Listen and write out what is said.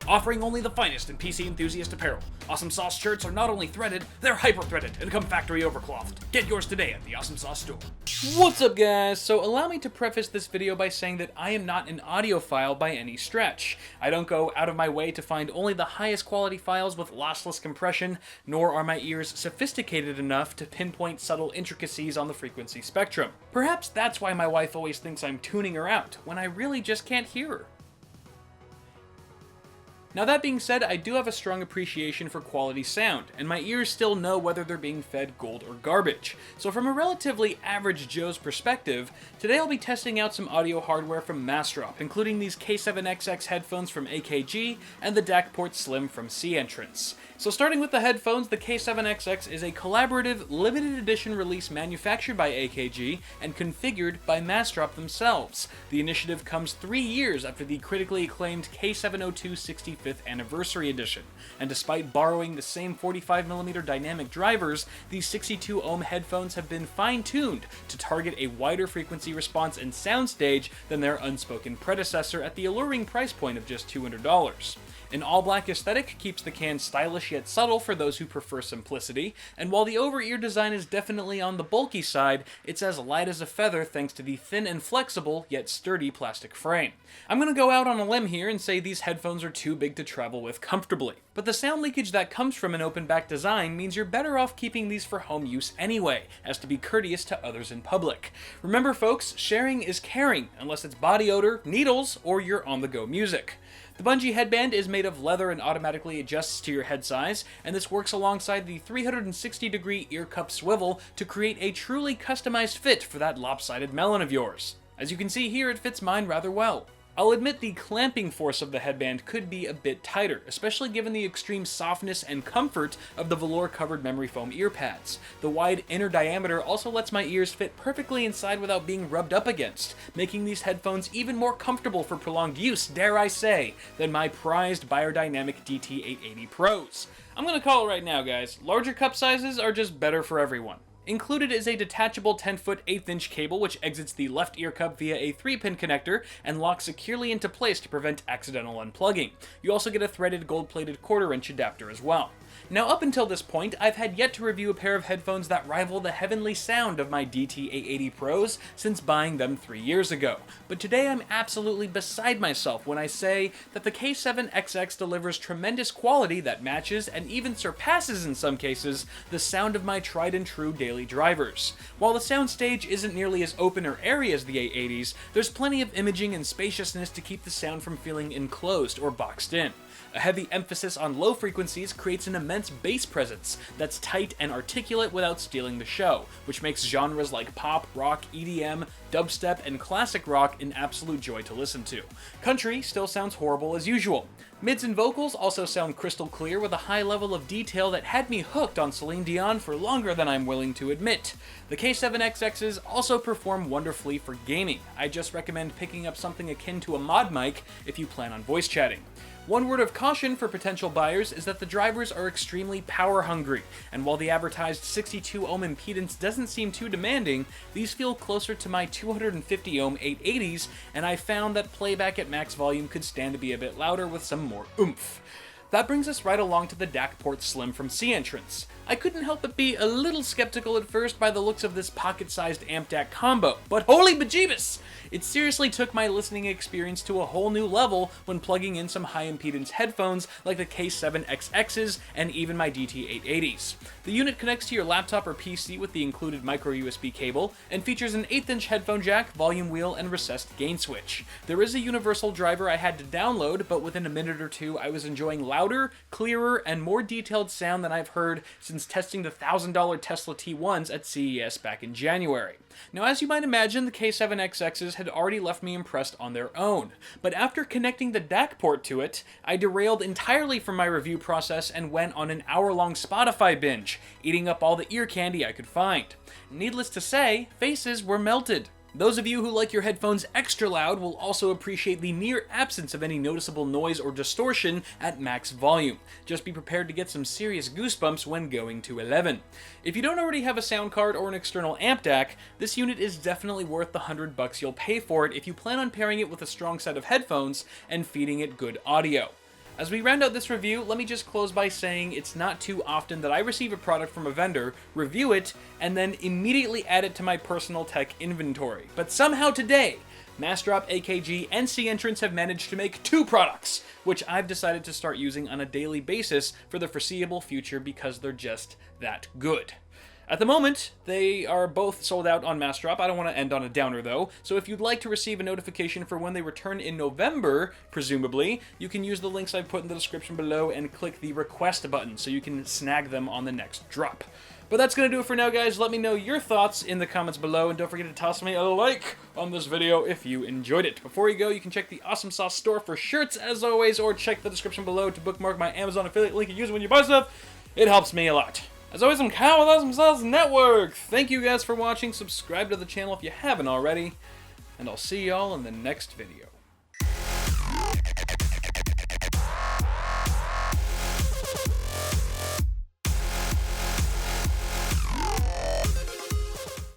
Offering only the finest in PC enthusiast apparel, Awesome Sauce shirts are not only threaded, they're hyper-threaded and come factory overclocked. Get yours today at the Awesome Sauce store. What's up, guys? So allow me to preface this video by saying that I am not an audiophile by any stretch. I don't go out of my way to find only the highest quality files with lossless compression, nor are my ears sophisticated enough to pinpoint subtle intricacies on the frequency spectrum. Perhaps that's why my wife always thinks I'm tuning her out, when I really just can't hear her. Now that being said, I do have a strong appreciation for quality sound, and my ears still know whether they're being fed gold or garbage. So from a relatively average Joe's perspective, today I'll be testing out some audio hardware from Mastrop, including these K7XX headphones from AKG and the DACport Slim from C-Entrance. So starting with the headphones, the K7XX is a collaborative, limited edition release manufactured by AKG and configured by Mastrop themselves. The initiative comes 3 years after the critically acclaimed K702 65th Anniversary Edition, and despite borrowing the same 45mm dynamic drivers, these 62-ohm headphones have been fine-tuned to target a wider frequency response and soundstage than their unspoken predecessor at the alluring price point of just $200. An all-black aesthetic keeps the can stylish yet subtle for those who prefer simplicity, and while the over-ear design is definitely on the bulky side, it's as light as a feather thanks to the thin and flexible yet sturdy plastic frame. I'm gonna go out on a limb here and say these headphones are too big to travel with comfortably. But the sound leakage that comes from an open-back design means you're better off keeping these for home use anyway, as to be courteous to others in public. Remember folks, sharing is caring, unless it's body odor, needles, or your on-the-go music. The bungee headband is made of leather and automatically adjusts to your head size, and this works alongside the 360-degree ear cup swivel to create a truly customized fit for that lopsided melon of yours. As you can see here, it fits mine rather well. I'll admit the clamping force of the headband could be a bit tighter, especially given the extreme softness and comfort of the velour-covered memory foam ear pads. The wide inner diameter also lets my ears fit perfectly inside without being rubbed up against, making these headphones even more comfortable for prolonged use, dare I say, than my prized Beyerdynamic DT880 Pros. I'm gonna call it right now, guys. Larger cup sizes are just better for everyone. Included is a detachable 10-foot 1/8-inch cable which exits the left ear cup via a 3-pin connector and locks securely into place to prevent accidental unplugging. You also get a threaded gold-plated 1/4-inch adapter as well. Now up until this point, I've had yet to review a pair of headphones that rival the heavenly sound of my DT880 Pros since buying them 3 years ago. But today I'm absolutely beside myself when I say that the K7XX delivers tremendous quality that matches and even surpasses in some cases the sound of my tried and true daily drivers. While the soundstage isn't nearly as open or airy as the 880s, there's plenty of imaging and spaciousness to keep the sound from feeling enclosed or boxed in. A heavy emphasis on low frequencies creates an immense bass presence that's tight and articulate without stealing the show, which makes genres like pop, rock, EDM, dubstep, and classic rock an absolute joy to listen to. Country still sounds horrible as usual. Mids and vocals also sound crystal clear with a high level of detail that had me hooked on Celine Dion for longer than I'm willing to admit. The K7XXs also perform wonderfully for gaming. I just recommend picking up something akin to a mod mic if you plan on voice chatting. One word of caution for potential buyers is that the drivers are extremely power hungry, and while the advertised 62-ohm impedance doesn't seem too demanding, these feel closer to my 250-ohm 880s, and I found that playback at max volume could stand to be a bit louder with some more oomph. That brings us right along to the DACport Slim from C-Entrance. I couldn't help but be a little skeptical at first by the looks of this pocket-sized amp DAC combo, but holy bejeebus! It seriously took my listening experience to a whole new level when plugging in some high-impedance headphones like the K7XXs and even my DT880s. The unit connects to your laptop or PC with the included micro USB cable and features an 1/8-inch headphone jack, volume wheel, and recessed gain switch. There is a universal driver I had to download, but within a minute or two I was enjoying louder, clearer, and more detailed sound than I've heard since testing the $1,000 Tesla T1s at CES back in January. Now, as you might imagine, the K7XXs had already left me impressed on their own, but after connecting the DAC port to it, I derailed entirely from my review process and went on an hour-long Spotify binge, eating up all the ear candy I could find. Needless to say, faces were melted. Those of you who like your headphones extra loud will also appreciate the near absence of any noticeable noise or distortion at max volume. Just be prepared to get some serious goosebumps when going to 11. If you don't already have a sound card or an external amp DAC, this unit is definitely worth the $100 you'll pay for it if you plan on pairing it with a strong set of headphones and feeding it good audio. As we round out this review, let me just close by saying it's not too often that I receive a product from a vendor, review it, and then immediately add it to my personal tech inventory. But somehow today, Massdrop, AKG, and C-Entrance have managed to make 2 products, which I've decided to start using on a daily basis for the foreseeable future because they're just that good. At the moment, they are both sold out on Massdrop. I don't want to end on a downer though, so if you'd like to receive a notification for when they return in November, presumably, you can use the links I've put in the description below and click the request button so you can snag them on the next drop. But that's going to do it for now, guys. Let me know your thoughts in the comments below, and don't forget to toss me a like on this video if you enjoyed it. Before you go, you can check the Awesome Sauce store for shirts, as always, or check the description below to bookmark my Amazon affiliate link you use when you buy stuff. It helps me a lot. As always, I'm Kyle with Awesome Sauce Network. Thank you guys for watching. Subscribe to the channel if you haven't already, and I'll see y'all in the next video.